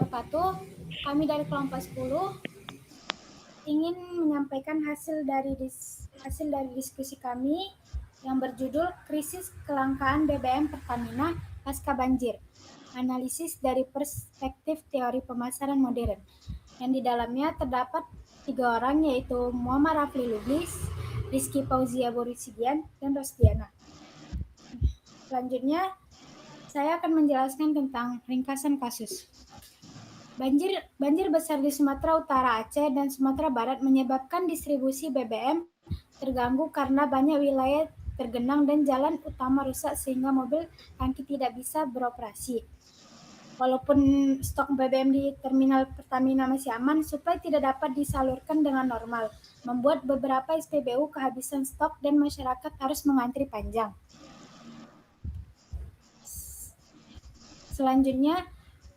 wabarakatuh. Kami dari kelompok 10 ingin menyampaikan hasil dari diskusi kami yang berjudul Krisis Kelangkaan BBM Pertamina Pasca Banjir. Analisis dari perspektif teori pemasaran modern. Yang di dalamnya terdapat 3 orang, yaitu Muhammad Rafli Lubis, Rizky Fauzia Borisidian, dan Rosdiana. Selanjutnya, saya akan menjelaskan tentang ringkasan kasus. Banjir besar di Sumatera Utara, Aceh, dan Sumatera Barat menyebabkan distribusi BBM terganggu karena banyak wilayah tergenang dan jalan utama rusak sehingga mobil tangki tidak bisa beroperasi. Walaupun stok BBM di terminal Pertamina masih aman, suplai tidak dapat disalurkan dengan normal, membuat beberapa SPBU kehabisan stok dan masyarakat harus mengantri panjang. Selanjutnya,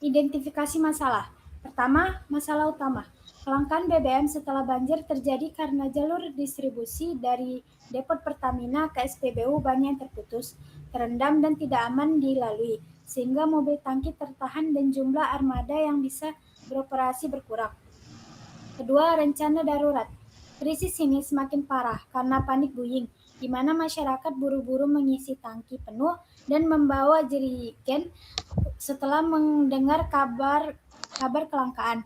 identifikasi masalah. Pertama, masalah utama. Kelangkaan BBM setelah banjir terjadi karena jalur distribusi dari depot Pertamina ke SPBU banyak yang terputus, terendam dan tidak aman dilalui, sehingga mobil tangki tertahan dan jumlah armada yang bisa beroperasi berkurang. Kedua, rencana darurat. Krisis ini semakin parah karena panik buying, di mana masyarakat buru-buru mengisi tangki penuh dan membawa jerigen setelah mendengar kabar kelangkaan.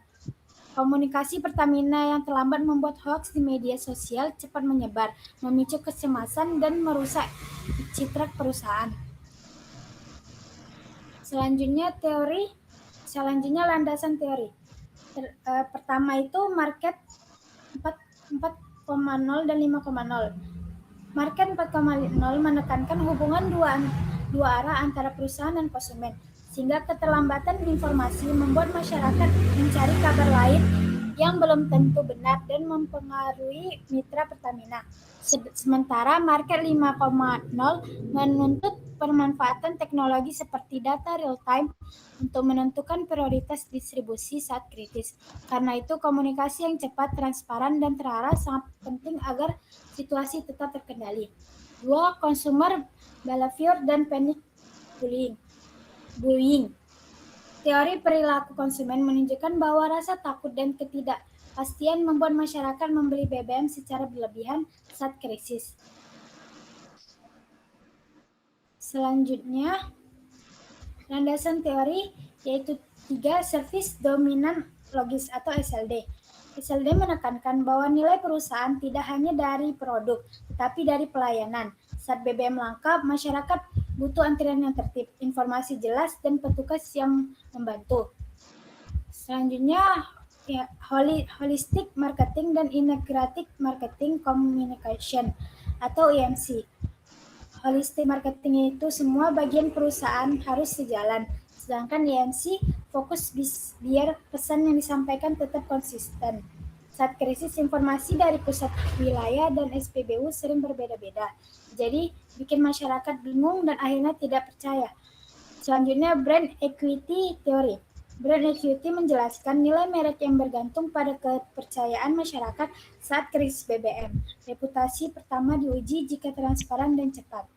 Komunikasi Pertamina yang terlambat membuat hoaks di media sosial cepat menyebar, memicu kecemasan dan merusak citra perusahaan. Selanjutnya landasan teori. Pertama itu market 4,0 dan 5,0. Market 4,0 menekankan hubungan dua arah antara perusahaan dan konsumen, sehingga keterlambatan informasi membuat masyarakat mencari kabar lain yang belum tentu benar dan mempengaruhi mitra Pertamina. Sementara market 5,0 menuntut pemanfaatan teknologi seperti data real time untuk menentukan prioritas distribusi saat kritis. Karena itu komunikasi yang cepat, transparan, dan terarah sangat penting agar situasi tetap terkendali. 2. Consumer behavior dan panic buying. Teori perilaku konsumen menunjukkan bahwa rasa takut dan ketidakpastian membuat masyarakat membeli BBM secara berlebihan saat krisis. Selanjutnya, landasan teori yaitu 3 service dominan logis atau SLD. SLD menekankan bahwa nilai perusahaan tidak hanya dari produk, tetapi dari pelayanan. Saat BBM langka, masyarakat butuh antrian yang tertib, informasi jelas, dan petugas yang membantu. Selanjutnya, holistic marketing dan integrated marketing communication atau IMC. Holistic marketing itu semua bagian perusahaan harus sejalan, sedangkan IMC fokus biar pesan yang disampaikan tetap konsisten. Saat krisis, informasi dari pusat wilayah dan SPBU sering berbeda-beda, jadi bikin masyarakat bingung dan akhirnya tidak percaya. Selanjutnya, brand equity theory. Brand equity menjelaskan nilai merek yang bergantung pada kepercayaan masyarakat saat krisis BBM. Reputasi pertama diuji jika transparan dan cepat.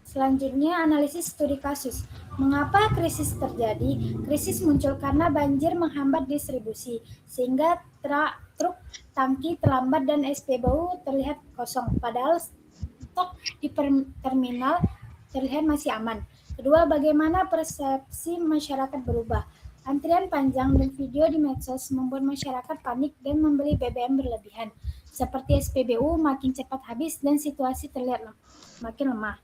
Selanjutnya, analisis studi kasus. Mengapa krisis terjadi? Krisis muncul karena banjir menghambat distribusi, sehingga truk tangki terlambat dan SPBU terlihat kosong, padahal stok di terminal terlihat masih aman. Kedua, bagaimana persepsi masyarakat berubah. Antrian panjang dan video di medsos membuat masyarakat panik dan membeli BBM berlebihan. Seperti SPBU makin cepat habis dan situasi terlihat makin lemah.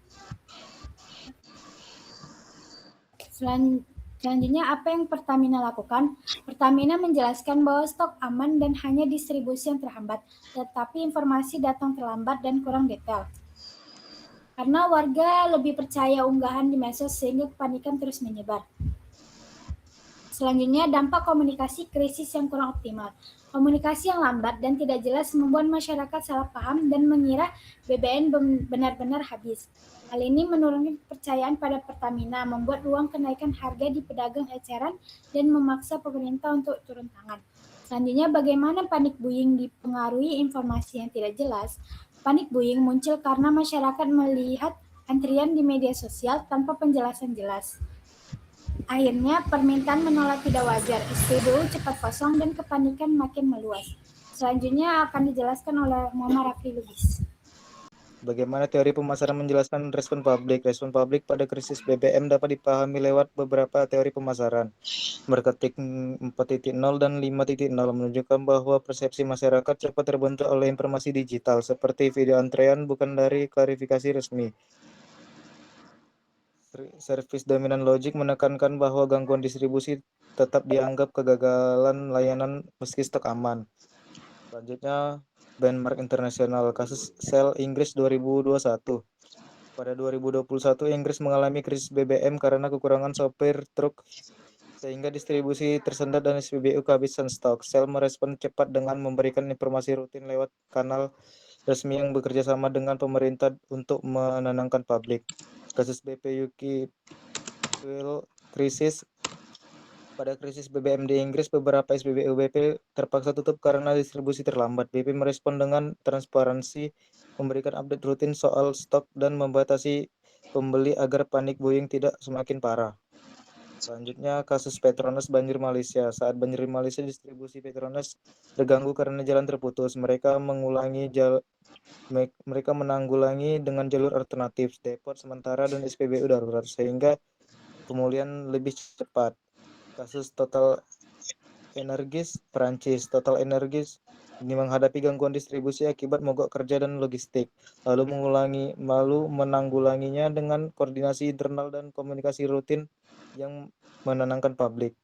Selanjutnya, apa yang Pertamina lakukan? Pertamina menjelaskan bahwa stok aman dan hanya distribusi yang terhambat, tetapi informasi datang terlambat dan kurang detail. Karena warga lebih percaya unggahan di medsos sehingga kepanikan terus menyebar. Selanjutnya, dampak komunikasi krisis yang kurang optimal. Komunikasi yang lambat dan tidak jelas membuat masyarakat salah paham dan mengira BBM benar-benar habis. Hal ini menurunkan kepercayaan pada Pertamina, membuat ruang kenaikan harga di pedagang eceran dan memaksa pemerintah untuk turun tangan. Selanjutnya, bagaimana panik buying dipengaruhi informasi yang tidak jelas? Panik buying muncul karena masyarakat melihat antrian di media sosial tanpa penjelasan jelas. Akhirnya, permintaan menolak tidak wajar, SPBU cepat kosong, dan kepanikan makin meluas. Selanjutnya akan dijelaskan oleh Muhammad Rafi Lubis. Bagaimana teori pemasaran menjelaskan respon publik? Respon publik pada krisis BBM dapat dipahami lewat beberapa teori pemasaran. Marketing 4.0 dan 5.0 menunjukkan bahwa persepsi masyarakat cepat terbentuk oleh informasi digital, seperti video antrean bukan dari klarifikasi resmi. Service dominan logic menekankan bahwa gangguan distribusi tetap dianggap kegagalan layanan meski stok aman. Selanjutnya, benchmark internasional kasus sel Inggris 2021. Pada 2021, Inggris mengalami krisis BBM karena kekurangan sopir truk sehingga distribusi tersendat dan SPBU kehabisan stok. Sel merespon cepat dengan memberikan informasi rutin lewat kanal resmi yang bekerja sama dengan pemerintah untuk menenangkan publik. Kasus BP UK Fuel krisis. Pada krisis BBM di Inggris, beberapa SPBU BP terpaksa tutup karena distribusi terlambat. BP merespon dengan transparansi, memberikan update rutin soal stok, dan membatasi pembeli agar panik buying tidak semakin parah. Selanjutnya, kasus Petronas banjir Malaysia. Saat banjir di Malaysia, distribusi Petronas terganggu karena jalan terputus. Mereka menanggulangi dengan jalur alternatif, depot sementara, dan SPBU darurat, sehingga pemulihan lebih cepat. Kasus Total Energies Perancis. Total Energies ini menghadapi gangguan distribusi akibat mogok kerja dan logistik, lalu menanggulanginya dengan koordinasi internal dan komunikasi rutin yang menenangkan publik.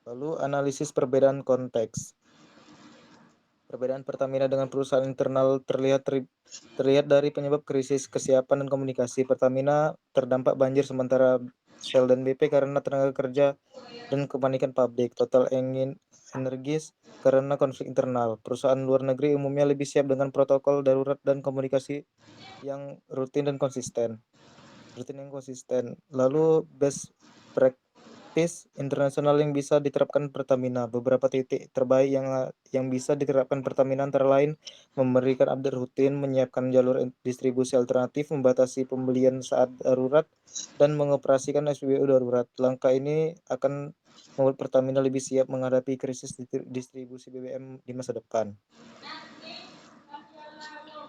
Lalu analisis perbedaan konteks. Perbedaan Pertamina dengan perusahaan internal terlihat dari penyebab krisis kesiapan dan komunikasi. Pertamina terdampak banjir sementara Shell dan BP karena tenaga kerja dan kepanikan publik. Total Energies karena konflik internal. Perusahaan luar negeri umumnya lebih siap dengan protokol darurat dan komunikasi yang rutin dan konsisten. Lalu best practice internasional yang bisa diterapkan Pertamina. Beberapa titik terbaik yang bisa diterapkan Pertamina antara lain memberikan update rutin, menyiapkan jalur distribusi alternatif, membatasi pembelian saat darurat, dan mengoperasikan SPBU darurat. Langkah ini akan membuat Pertamina lebih siap menghadapi krisis distribusi BBM di masa depan.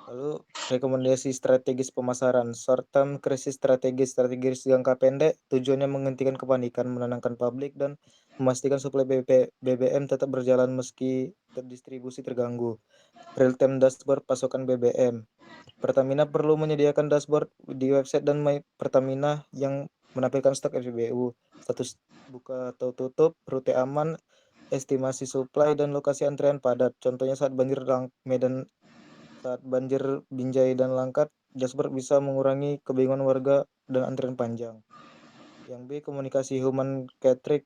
Lalu rekomendasi strategis pemasaran. Short term krisis strategis jangka pendek tujuannya menghentikan kepanikan, menenangkan publik, dan memastikan suplai BBM tetap berjalan meski distribusi terganggu. Real time dashboard pasokan BBM. Pertamina perlu menyediakan dashboard di website dan My Pertamina yang menampilkan stok SPBU, status buka atau tutup, rute aman, estimasi suplai, dan lokasi antrean padat. Contohnya saat banjir Binjai dan Langkat, dashboard bisa mengurangi kebingungan warga dan antrian panjang. Yang B, komunikasi human centric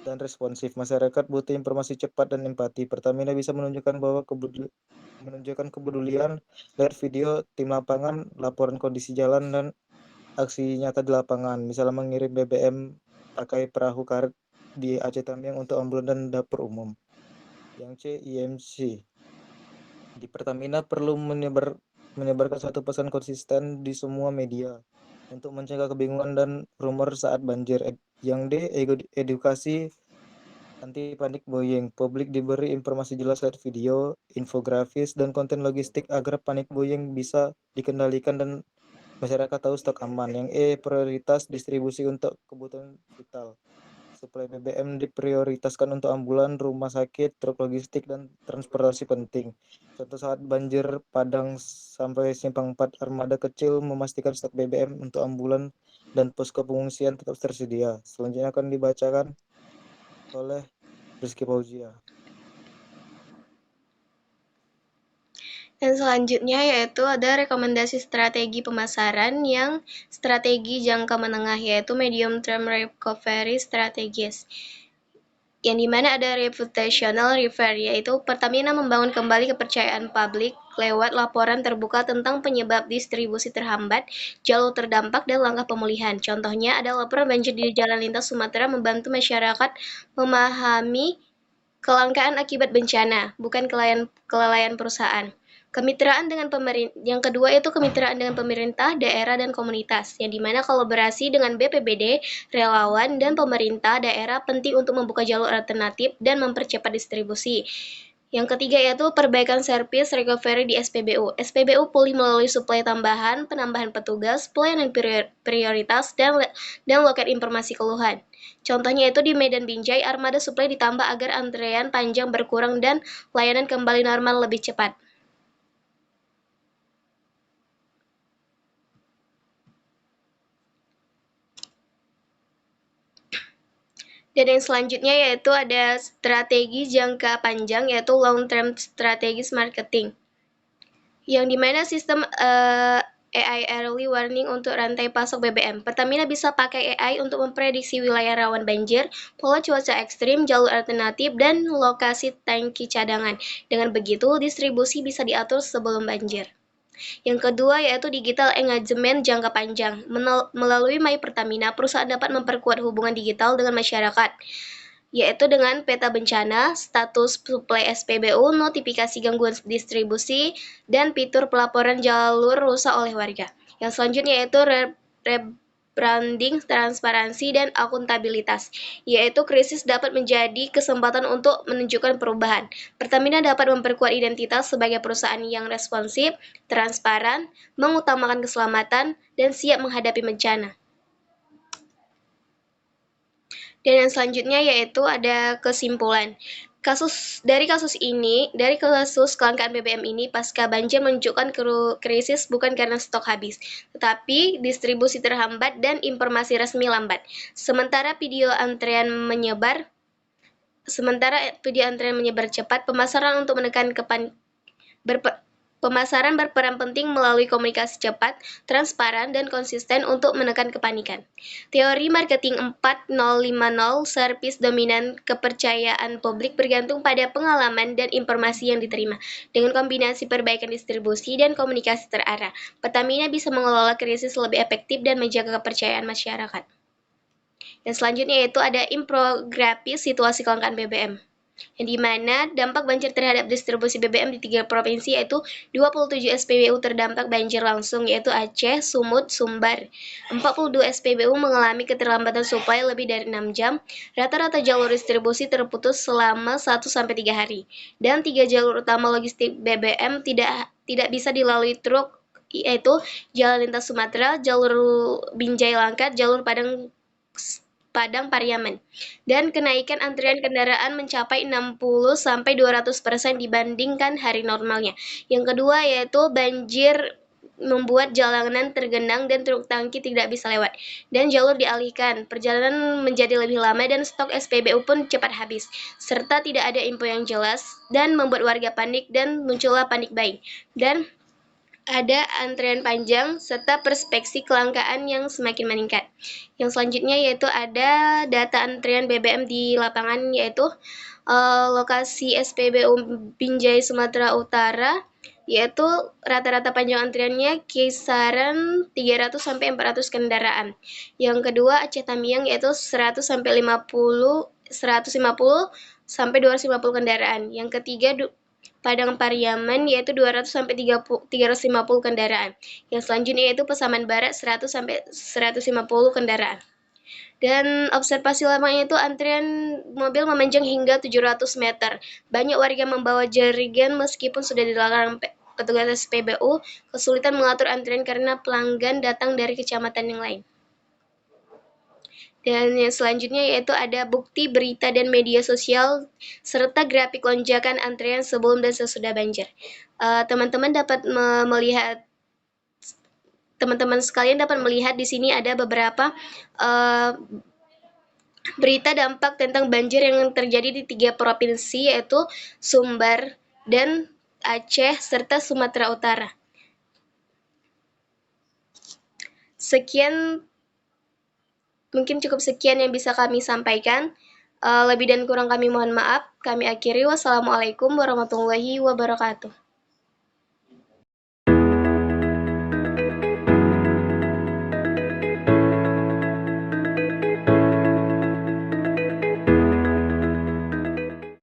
dan responsif. Masyarakat butuh informasi cepat dan empati. Pertamina bisa menunjukkan kepedulian lewat video tim lapangan, laporan kondisi jalan, dan aksi nyata di lapangan. Misalnya mengirim BBM pakai perahu karet di Aceh Tamiang untuk ambulan dan dapur umum. Yang C, IMC. Di Pertamina perlu menyebarkan satu pesan konsisten di semua media untuk mencegah kebingungan dan rumor saat banjir. Yang D, edukasi anti panik buying. Publik diberi informasi jelas lewat video, infografis, dan konten logistik agar panik buying bisa dikendalikan dan masyarakat tahu stok aman. Yang E, prioritas distribusi untuk kebutuhan vital. Suplai BBM diprioritaskan untuk ambulan, rumah sakit, truk logistik, dan transportasi penting. Contoh saat banjir Padang sampai Simpang 4, armada kecil memastikan stok BBM untuk ambulan dan posko pengungsian tetap tersedia. Selanjutnya akan dibacakan oleh Rizky Fauzia. Dan selanjutnya yaitu ada rekomendasi strategi pemasaran yang strategi jangka menengah, yaitu medium term recovery strategies. Yang dimana ada reputational repair, yaitu Pertamina membangun kembali kepercayaan publik lewat laporan terbuka tentang penyebab distribusi terhambat, jalur terdampak, dan langkah pemulihan. Contohnya ada laporan banjir di Jalan Lintas Sumatera membantu masyarakat memahami kelangkaan akibat bencana, bukan kelalaian perusahaan. Yang kedua itu kemitraan dengan pemerintah, daerah, dan komunitas, yang dimana kolaborasi dengan BPBD, relawan, dan pemerintah daerah penting untuk membuka jalur alternatif dan mempercepat distribusi. Yang ketiga yaitu perbaikan servis recovery di SPBU. SPBU pulih melalui suplai tambahan, penambahan petugas, pelayanan prioritas, dan loket informasi keluhan. Contohnya itu di Medan Binjai, armada suplai ditambah agar antrean panjang berkurang dan layanan kembali normal lebih cepat. Dan yang selanjutnya yaitu ada strategi jangka panjang, yaitu long term strategies marketing, yang dimana sistem AI early warning untuk rantai pasok BBM. Pertamina bisa pakai AI untuk memprediksi wilayah rawan banjir, pola cuaca ekstrim, jalur alternatif, dan lokasi tangki cadangan. Dengan begitu, distribusi bisa diatur sebelum banjir. Yang kedua yaitu digital engagement jangka panjang. Melalui My Pertamina, perusahaan dapat memperkuat hubungan digital dengan masyarakat, yaitu dengan peta bencana, status suplai SPBU, notifikasi gangguan distribusi, dan fitur pelaporan jalur rusak oleh warga. Yang selanjutnya yaitu rebranding, transparansi, dan akuntabilitas, yaitu krisis dapat menjadi kesempatan untuk menunjukkan perubahan. Pertamina dapat memperkuat identitas sebagai perusahaan yang responsif, transparan, mengutamakan keselamatan, dan siap menghadapi bencana. Dan yang selanjutnya yaitu ada kesimpulan. Dari kasus kelangkaan BBM ini pasca banjir menunjukkan krisis bukan karena stok habis, tetapi distribusi terhambat dan informasi resmi lambat. Sementara video antrean menyebar cepat, Pemasaran berperan penting melalui komunikasi cepat, transparan, dan konsisten untuk menekan kepanikan. Teori marketing 4050 service dominan kepercayaan publik bergantung pada pengalaman dan informasi yang diterima. Dengan kombinasi perbaikan distribusi dan komunikasi terarah, Pertamina bisa mengelola krisis lebih efektif dan menjaga kepercayaan masyarakat. Dan selanjutnya yaitu ada infografis situasi kelangkaan BBM, yang dimana dampak banjir terhadap distribusi BBM di 3 provinsi yaitu 27 SPBU terdampak banjir langsung yaitu Aceh, Sumut, Sumbar. 42 SPBU mengalami keterlambatan suplai lebih dari 6 jam, rata-rata jalur distribusi terputus selama 1-3 hari, dan 3 jalur utama logistik BBM tidak bisa dilalui truk, yaitu Jalan Lintas Sumatera, jalur Binjai Langkat, jalur Padang Pariaman, dan kenaikan antrian kendaraan mencapai 60-200% dibandingkan hari normalnya. Yang kedua yaitu banjir membuat jalanan tergenang dan truk tangki tidak bisa lewat, dan jalur dialihkan, perjalanan menjadi lebih lama, dan stok SPBU pun cepat habis, serta tidak ada info yang jelas, dan membuat warga panik dan muncullah panik buying, dan ada antrean panjang serta perspeksi kelangkaan yang semakin meningkat. Yang selanjutnya yaitu ada data antrian BBM di lapangan, yaitu lokasi SPBU Binjai Sumatera Utara, yaitu rata-rata panjang antriannya kisaran 300-400 kendaraan. Yang kedua Aceh Tamiang yaitu 150-250 kendaraan. Yang ketiga Padang Pariaman yaitu 200-350 kendaraan. Yang selanjutnya yaitu Pasaman Barat 100-150 kendaraan. Dan observasi lapangan itu antrian mobil memanjang hingga 700 meter. Banyak warga membawa jerigen meskipun sudah dilarang petugas SPBU, kesulitan mengatur antrian karena pelanggan datang dari kecamatan yang lain. Dan yang selanjutnya yaitu ada bukti berita dan media sosial serta grafik lonjakan antrean sebelum dan sesudah banjir. Teman-teman sekalian dapat melihat di sini ada beberapa berita dampak tentang banjir yang terjadi di 3 provinsi yaitu Sumbar dan Aceh serta Sumatera Utara. Mungkin cukup sekian yang bisa kami sampaikan. Lebih dan kurang kami mohon maaf. Kami akhiri. Wassalamualaikum warahmatullahi wabarakatuh.